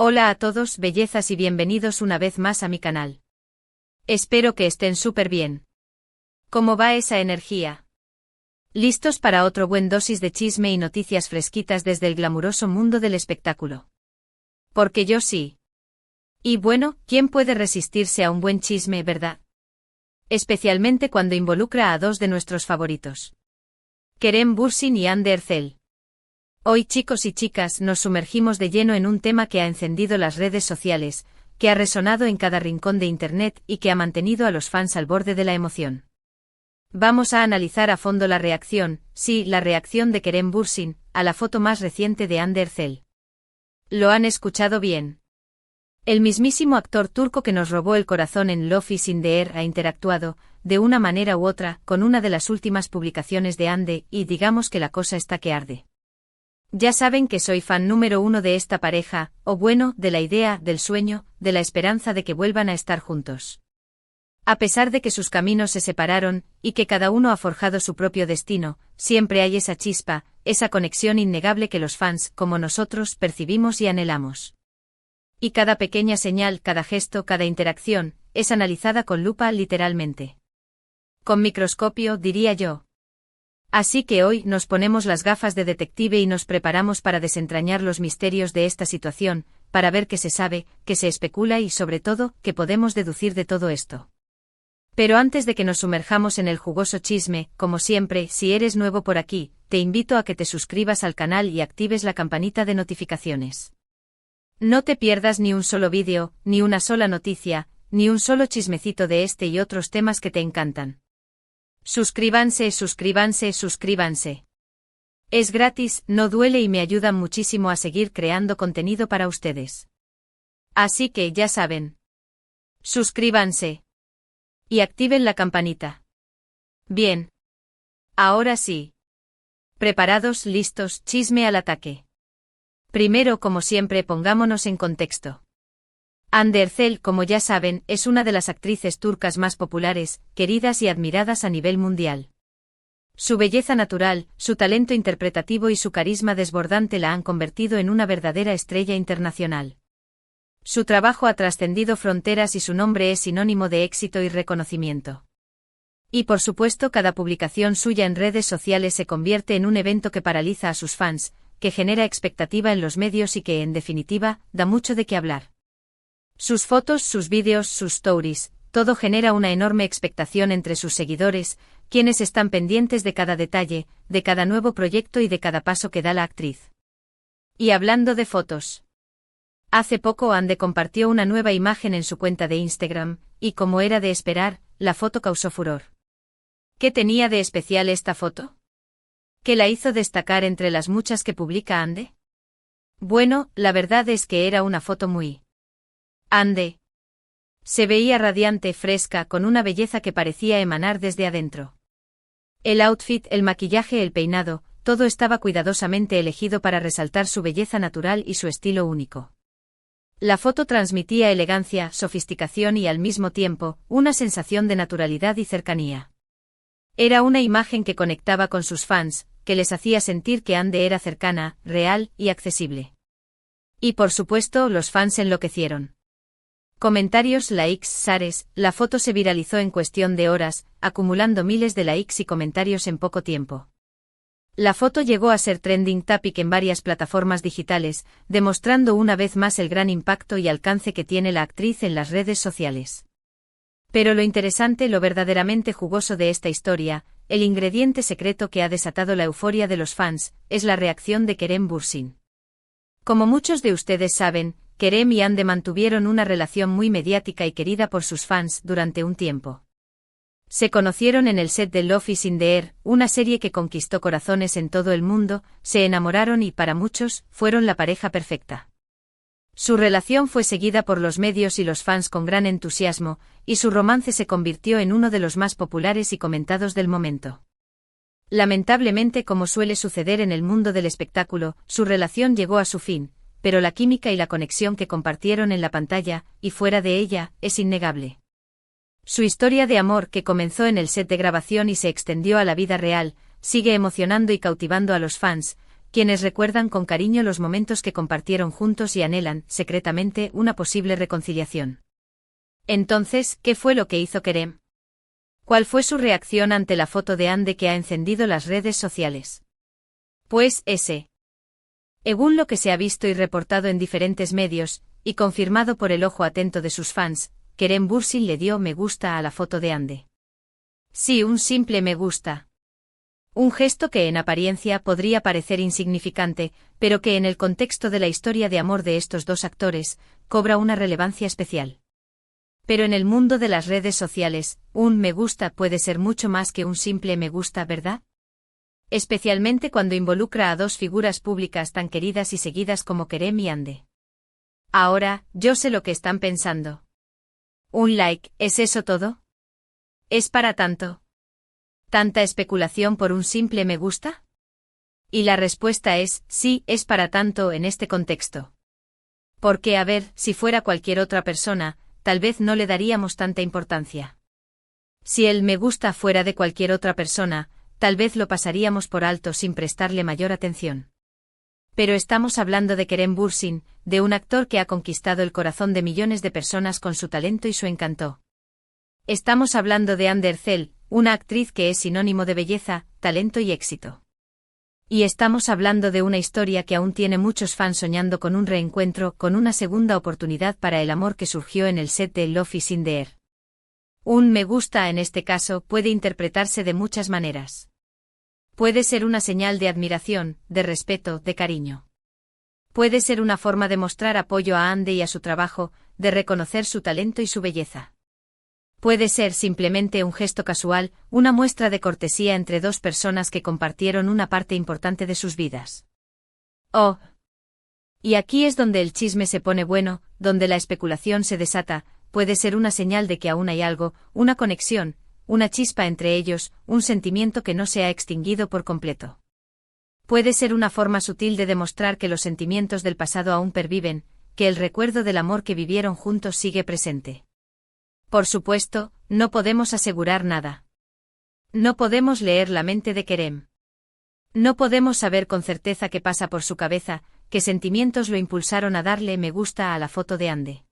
Hola a todos, bellezas, y bienvenidos una vez más a mi canal. Espero que estén súper bien. ¿Cómo va esa energía? ¿Listos para otro buen dosis de chisme y noticias fresquitas desde el glamuroso mundo del espectáculo? Porque yo sí. Y bueno, ¿quién puede resistirse a un buen chisme, verdad? Especialmente cuando involucra a dos de nuestros favoritos. Kerem Bürsin y Hande Erçel. Hoy, chicos y chicas, nos sumergimos de lleno en un tema que ha encendido las redes sociales, que ha resonado en cada rincón de Internet y que ha mantenido a los fans al borde de la emoción. Vamos a analizar a fondo la reacción, sí, la reacción de Kerem Bürsin, a la foto más reciente de Hande Erçel. ¿Lo han escuchado bien? El mismísimo actor turco que nos robó el corazón en Love is in the Air ha interactuado, de una manera u otra, con una de las últimas publicaciones de Hande, y digamos que la cosa está que arde. Ya saben que soy fan número uno de esta pareja, o bueno, de la idea, del sueño, de la esperanza de que vuelvan a estar juntos. A pesar de que sus caminos se separaron, y que cada uno ha forjado su propio destino, siempre hay esa chispa, esa conexión innegable que los fans, como nosotros, percibimos y anhelamos. Y cada pequeña señal, cada gesto, cada interacción, es analizada con lupa literalmente. Con microscopio, diría yo. Así que hoy nos ponemos las gafas de detective y nos preparamos para desentrañar los misterios de esta situación, para ver qué se sabe, qué se especula y sobre todo, qué podemos deducir de todo esto. Pero antes de que nos sumerjamos en el jugoso chisme, como siempre, si eres nuevo por aquí, te invito a que te suscribas al canal y actives la campanita de notificaciones. No te pierdas ni un solo vídeo, ni una sola noticia, ni un solo chismecito de este y otros temas que te encantan. Suscríbanse, suscríbanse, suscríbanse. Es gratis, no duele y me ayudan muchísimo a seguir creando contenido para ustedes. Así que ya saben. Suscríbanse. Y activen la campanita. Bien. Ahora sí. ¿Preparados, listos, chisme al ataque? Primero, como siempre, pongámonos en contexto. Hande Erçel, como ya saben, es una de las actrices turcas más populares, queridas y admiradas a nivel mundial. Su belleza natural, su talento interpretativo y su carisma desbordante la han convertido en una verdadera estrella internacional. Su trabajo ha trascendido fronteras y su nombre es sinónimo de éxito y reconocimiento. Y por supuesto, cada publicación suya en redes sociales se convierte en un evento que paraliza a sus fans, que genera expectativa en los medios y que, en definitiva, da mucho de qué hablar. Sus fotos, sus vídeos, sus stories, todo genera una enorme expectación entre sus seguidores, quienes están pendientes de cada detalle, de cada nuevo proyecto y de cada paso que da la actriz. Y hablando de fotos. Hace poco Hande compartió una nueva imagen en su cuenta de Instagram, y como era de esperar, la foto causó furor. ¿Qué tenía de especial esta foto? ¿Qué la hizo destacar entre las muchas que publica Hande? Bueno, la verdad es que era una foto muy Hande. Se veía radiante, fresca, con una belleza que parecía emanar desde adentro. El outfit, el maquillaje, el peinado, todo estaba cuidadosamente elegido para resaltar su belleza natural y su estilo único. La foto transmitía elegancia, sofisticación y al mismo tiempo, una sensación de naturalidad y cercanía. Era una imagen que conectaba con sus fans, que les hacía sentir que Hande era cercana, real y accesible. Y por supuesto, los fans enloquecieron. Comentarios, likes, shares, la foto se viralizó en cuestión de horas, acumulando miles de likes y comentarios en poco tiempo. La foto llegó a ser trending topic en varias plataformas digitales, demostrando una vez más el gran impacto y alcance que tiene la actriz en las redes sociales. Pero lo interesante, lo verdaderamente jugoso de esta historia, el ingrediente secreto que ha desatado la euforia de los fans, es la reacción de Kerem Bürsin. Como muchos de ustedes saben, Kerem y Hande mantuvieron una relación muy mediática y querida por sus fans durante un tiempo. Se conocieron en el set de Love is in the Air, una serie que conquistó corazones en todo el mundo, se enamoraron y, para muchos, fueron la pareja perfecta. Su relación fue seguida por los medios y los fans con gran entusiasmo, y su romance se convirtió en uno de los más populares y comentados del momento. Lamentablemente, como suele suceder en el mundo del espectáculo, su relación llegó a su fin, pero la química y la conexión que compartieron en la pantalla, y fuera de ella, es innegable. Su historia de amor, que comenzó en el set de grabación y se extendió a la vida real, sigue emocionando y cautivando a los fans, quienes recuerdan con cariño los momentos que compartieron juntos y anhelan, secretamente, una posible reconciliación. Entonces, ¿qué fue lo que hizo Kerem? ¿Cuál fue su reacción ante la foto de Ande que ha encendido las redes sociales? Pues según lo que se ha visto y reportado en diferentes medios, y confirmado por el ojo atento de sus fans, Kerem Bürsin le dio me gusta a la foto de Ande. Sí, un simple me gusta. Un gesto que en apariencia podría parecer insignificante, pero que en el contexto de la historia de amor de estos dos actores, cobra una relevancia especial. Pero en el mundo de las redes sociales, un me gusta puede ser mucho más que un simple me gusta, ¿verdad? Especialmente cuando involucra a dos figuras públicas tan queridas y seguidas como Kerem y Ande. Ahora, yo sé lo que están pensando. ¿Un like, es eso todo? ¿Es para tanto? ¿Tanta especulación por un simple me gusta? Y la respuesta es, sí, es para tanto en este contexto. Porque a ver, si fuera cualquier otra persona, tal vez no le daríamos tanta importancia. Si el me gusta fuera de cualquier otra persona, tal vez lo pasaríamos por alto sin prestarle mayor atención. Pero estamos hablando de Kerem Bürsin, de un actor que ha conquistado el corazón de millones de personas con su talento y su encanto. Estamos hablando de Hande Erçel, una actriz que es sinónimo de belleza, talento y éxito. Y estamos hablando de una historia que aún tiene muchos fans soñando con un reencuentro, con una segunda oportunidad para el amor que surgió en el set de Love is in the Air. Un me gusta en este caso puede interpretarse de muchas maneras. Puede ser una señal de admiración, de respeto, de cariño. Puede ser una forma de mostrar apoyo a Hande y a su trabajo, de reconocer su talento y su belleza. Puede ser simplemente un gesto casual, una muestra de cortesía entre dos personas que compartieron una parte importante de sus vidas. Oh. Y aquí es donde el chisme se pone bueno, donde la especulación se desata, puede ser una señal de que aún hay algo, una conexión, una chispa entre ellos, un sentimiento que no se ha extinguido por completo. Puede ser una forma sutil de demostrar que los sentimientos del pasado aún perviven, que el recuerdo del amor que vivieron juntos sigue presente. Por supuesto, no podemos asegurar nada. No podemos leer la mente de Kerem. No podemos saber con certeza qué pasa por su cabeza, qué sentimientos lo impulsaron a darle me gusta a la foto de Hande.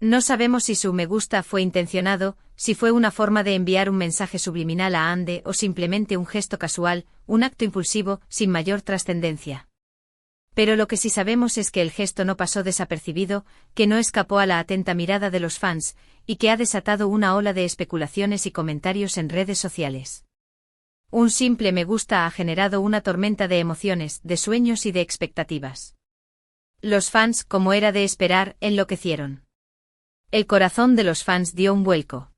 No sabemos si su me gusta fue intencionado, si fue una forma de enviar un mensaje subliminal a Hande o simplemente un gesto casual, un acto impulsivo, sin mayor trascendencia. Pero lo que sí sabemos es que el gesto no pasó desapercibido, que no escapó a la atenta mirada de los fans, y que ha desatado una ola de especulaciones y comentarios en redes sociales. Un simple me gusta ha generado una tormenta de emociones, de sueños y de expectativas. Los fans, como era de esperar, enloquecieron. El corazón de los fans dio un vuelco.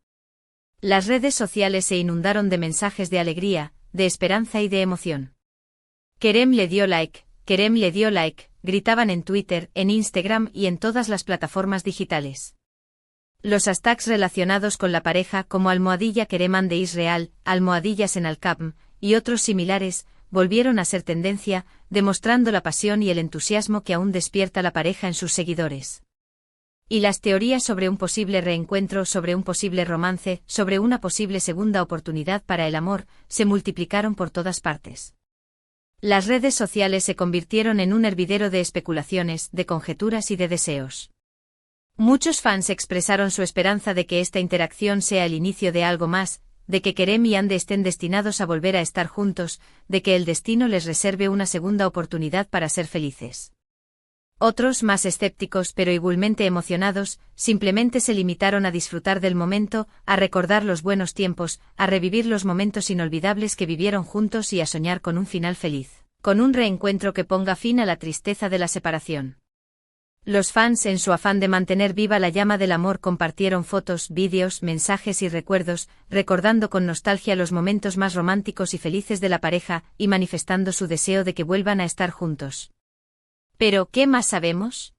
Las redes sociales se inundaron de mensajes de alegría, de esperanza y de emoción. Kerem le dio like, Kerem le dio like, gritaban en Twitter, en Instagram y en todas las plataformas digitales. Los hashtags relacionados con la pareja como @Kerem Hande Israel, @Senalcapm, y otros similares, volvieron a ser tendencia, demostrando la pasión y el entusiasmo que aún despierta la pareja en sus seguidores. Y las teorías sobre un posible reencuentro, sobre un posible romance, sobre una posible segunda oportunidad para el amor, se multiplicaron por todas partes. Las redes sociales se convirtieron en un hervidero de especulaciones, de conjeturas y de deseos. Muchos fans expresaron su esperanza de que esta interacción sea el inicio de algo más, de que Kerem y Hande estén destinados a volver a estar juntos, de que el destino les reserve una segunda oportunidad para ser felices. Otros, más escépticos pero igualmente emocionados, simplemente se limitaron a disfrutar del momento, a recordar los buenos tiempos, a revivir los momentos inolvidables que vivieron juntos y a soñar con un final feliz, con un reencuentro que ponga fin a la tristeza de la separación. Los fans, en su afán de mantener viva la llama del amor, compartieron fotos, vídeos, mensajes y recuerdos, recordando con nostalgia los momentos más románticos y felices de la pareja, y manifestando su deseo de que vuelvan a estar juntos. Pero, ¿qué más sabemos?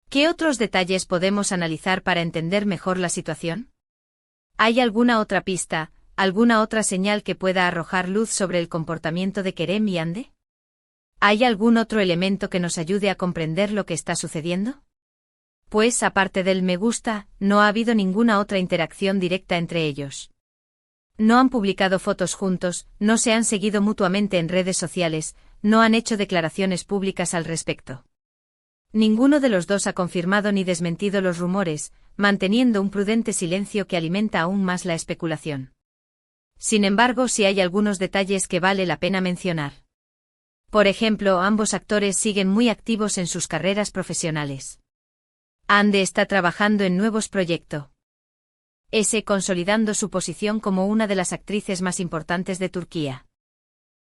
¿Qué otros detalles podemos analizar para entender mejor la situación? ¿Hay alguna otra pista, alguna otra señal que pueda arrojar luz sobre el comportamiento de Kerem y Hande? ¿Hay algún otro elemento que nos ayude a comprender lo que está sucediendo? Pues, aparte del me gusta, no ha habido ninguna otra interacción directa entre ellos. No han publicado fotos juntos, no se han seguido mutuamente en redes sociales, no han hecho declaraciones públicas al respecto. Ninguno de los dos ha confirmado ni desmentido los rumores, manteniendo un prudente silencio que alimenta aún más la especulación. Sin embargo, sí hay algunos detalles que vale la pena mencionar. Por ejemplo, ambos actores siguen muy activos en sus carreras profesionales. Hande está trabajando en nuevos proyectos. Consolidando su posición como una de las actrices más importantes de Turquía.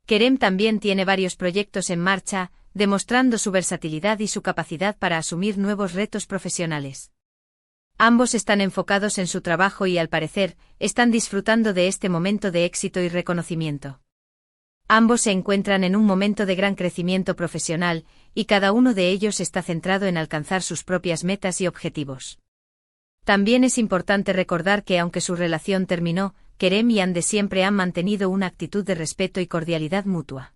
Kerem también tiene varios proyectos en marcha, demostrando su versatilidad y su capacidad para asumir nuevos retos profesionales. Ambos están enfocados en su trabajo y, al parecer, están disfrutando de este momento de éxito y reconocimiento. Ambos se encuentran en un momento de gran crecimiento profesional, y cada uno de ellos está centrado en alcanzar sus propias metas y objetivos. También es importante recordar que aunque su relación terminó, Kerem y Hande siempre han mantenido una actitud de respeto y cordialidad mutua.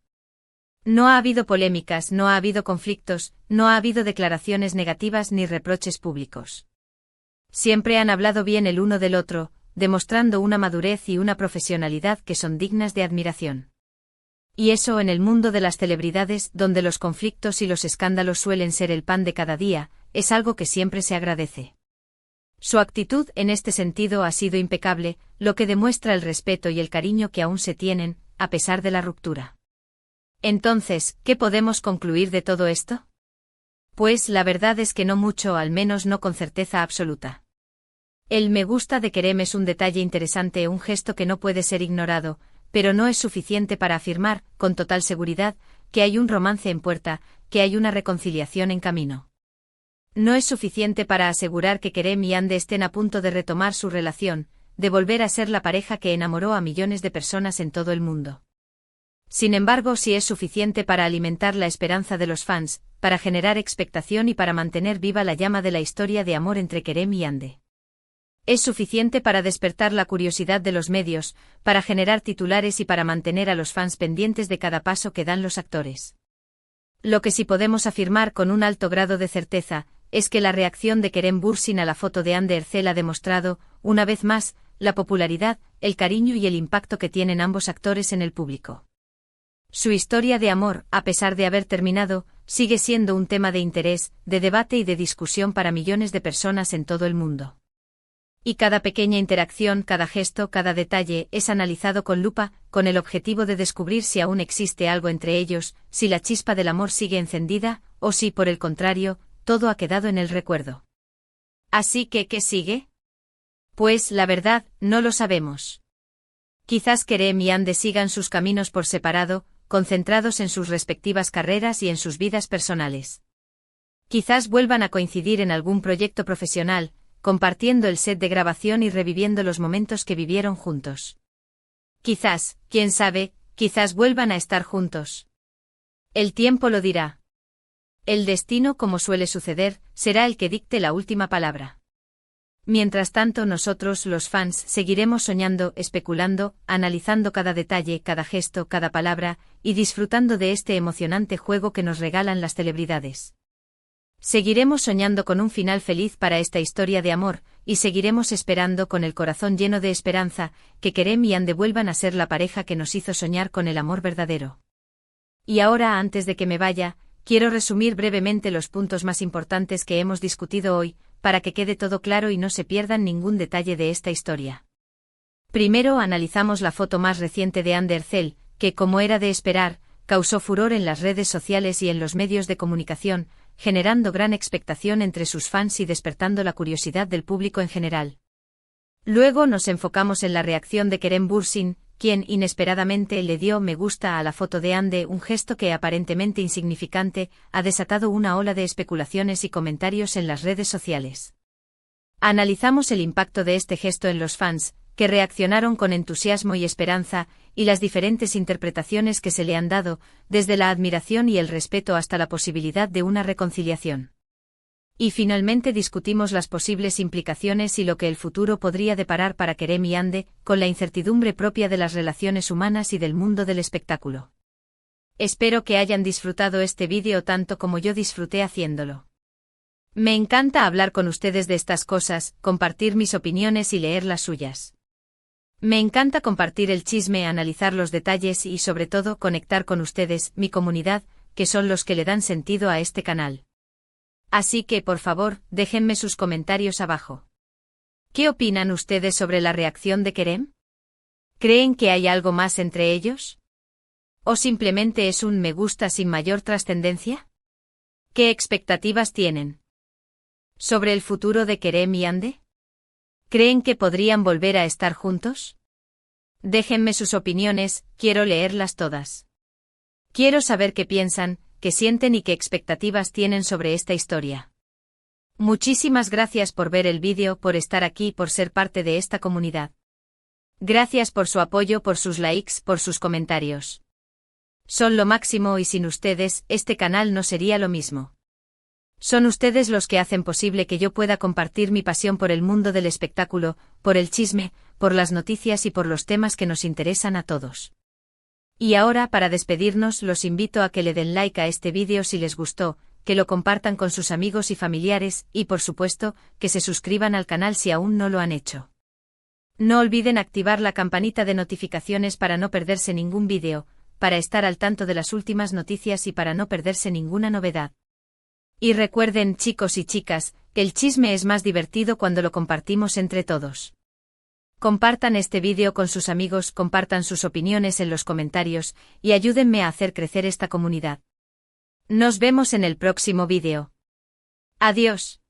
No ha habido polémicas, no ha habido conflictos, no ha habido declaraciones negativas ni reproches públicos. Siempre han hablado bien el uno del otro, demostrando una madurez y una profesionalidad que son dignas de admiración. Y eso, en el mundo de las celebridades, donde los conflictos y los escándalos suelen ser el pan de cada día, es algo que siempre se agradece. Su actitud en este sentido ha sido impecable, lo que demuestra el respeto y el cariño que aún se tienen, a pesar de la ruptura. Entonces, ¿qué podemos concluir de todo esto? Pues la verdad es que no mucho, al menos no con certeza absoluta. El me gusta de Kerem es un detalle interesante, un gesto que no puede ser ignorado, pero no es suficiente para afirmar, con total seguridad, que hay un romance en puerta, que hay una reconciliación en camino. No es suficiente para asegurar que Kerem y Hande estén a punto de retomar su relación, de volver a ser la pareja que enamoró a millones de personas en todo el mundo. Sin embargo, sí es suficiente para alimentar la esperanza de los fans, para generar expectación y para mantener viva la llama de la historia de amor entre Kerem y Hande. Es suficiente para despertar la curiosidad de los medios, para generar titulares y para mantener a los fans pendientes de cada paso que dan los actores. Lo que sí podemos afirmar con un alto grado de certeza, es que la reacción de Kerem Bürsin a la foto de Hande Erçel ha demostrado, una vez más, la popularidad, el cariño y el impacto que tienen ambos actores en el público. Su historia de amor, a pesar de haber terminado, sigue siendo un tema de interés, de debate y de discusión para millones de personas en todo el mundo. Y cada pequeña interacción, cada gesto, cada detalle es analizado con lupa, con el objetivo de descubrir si aún existe algo entre ellos, si la chispa del amor sigue encendida, o si, por el contrario, todo ha quedado en el recuerdo. Así que, ¿qué sigue? Pues, la verdad, no lo sabemos. Quizás Kerem y Hande sigan sus caminos por separado, concentrados en sus respectivas carreras y en sus vidas personales. Quizás vuelvan a coincidir en algún proyecto profesional, compartiendo el set de grabación y reviviendo los momentos que vivieron juntos. Quizás, quién sabe, quizás vuelvan a estar juntos. El tiempo lo dirá. El destino, como suele suceder, será el que dicte la última palabra. Mientras tanto, nosotros, los fans, seguiremos soñando, especulando, analizando cada detalle, cada gesto, cada palabra, y disfrutando de este emocionante juego que nos regalan las celebridades. Seguiremos soñando con un final feliz para esta historia de amor, y seguiremos esperando con el corazón lleno de esperanza, que Kerem y Hande vuelvan a ser la pareja que nos hizo soñar con el amor verdadero. Y ahora, antes de que me vaya, quiero resumir brevemente los puntos más importantes que hemos discutido hoy, para que quede todo claro y no se pierdan ningún detalle de esta historia. Primero, analizamos la foto más reciente de Hande Erçel, que, como era de esperar, causó furor en las redes sociales y en los medios de comunicación, generando gran expectación entre sus fans y despertando la curiosidad del público en general. Luego nos enfocamos en la reacción de Kerem Bürsin, quien inesperadamente le dio me gusta a la foto de Hande, un gesto que aparentemente insignificante, ha desatado una ola de especulaciones y comentarios en las redes sociales. Analizamos el impacto de este gesto en los fans, que reaccionaron con entusiasmo y esperanza, y las diferentes interpretaciones que se le han dado, desde la admiración y el respeto hasta la posibilidad de una reconciliación. Y finalmente discutimos las posibles implicaciones y lo que el futuro podría deparar para Kerem y Hande, con la incertidumbre propia de las relaciones humanas y del mundo del espectáculo. Espero que hayan disfrutado este vídeo tanto como yo disfruté haciéndolo. Me encanta hablar con ustedes de estas cosas, compartir mis opiniones y leer las suyas. Me encanta compartir el chisme, analizar los detalles y sobre todo conectar con ustedes, mi comunidad, que son los que le dan sentido a este canal. Así que, por favor, déjenme sus comentarios abajo. ¿Qué opinan ustedes sobre la reacción de Kerem? ¿Creen que hay algo más entre ellos? ¿O simplemente es un me gusta sin mayor trascendencia? ¿Qué expectativas tienen sobre el futuro de Kerem y Hande? ¿Creen que podrían volver a estar juntos? Déjenme sus opiniones, quiero leerlas todas. Quiero saber qué piensan, qué sienten y qué expectativas tienen sobre esta historia. Muchísimas gracias por ver el vídeo, por estar aquí, por ser parte de esta comunidad. Gracias por su apoyo, por sus likes, por sus comentarios. Son lo máximo y sin ustedes, este canal no sería lo mismo. Son ustedes los que hacen posible que yo pueda compartir mi pasión por el mundo del espectáculo, por el chisme, por las noticias y por los temas que nos interesan a todos. Y ahora, para despedirnos, los invito a que le den like a este vídeo si les gustó, que lo compartan con sus amigos y familiares, y por supuesto, que se suscriban al canal si aún no lo han hecho. No olviden activar la campanita de notificaciones para no perderse ningún vídeo, para estar al tanto de las últimas noticias y para no perderse ninguna novedad. Y recuerden, chicos y chicas, que el chisme es más divertido cuando lo compartimos entre todos. Compartan este vídeo con sus amigos, compartan sus opiniones en los comentarios, y ayúdenme a hacer crecer esta comunidad. Nos vemos en el próximo vídeo. Adiós.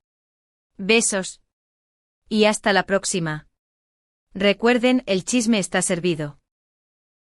Besos. Y hasta la próxima. Recuerden, el chisme está servido.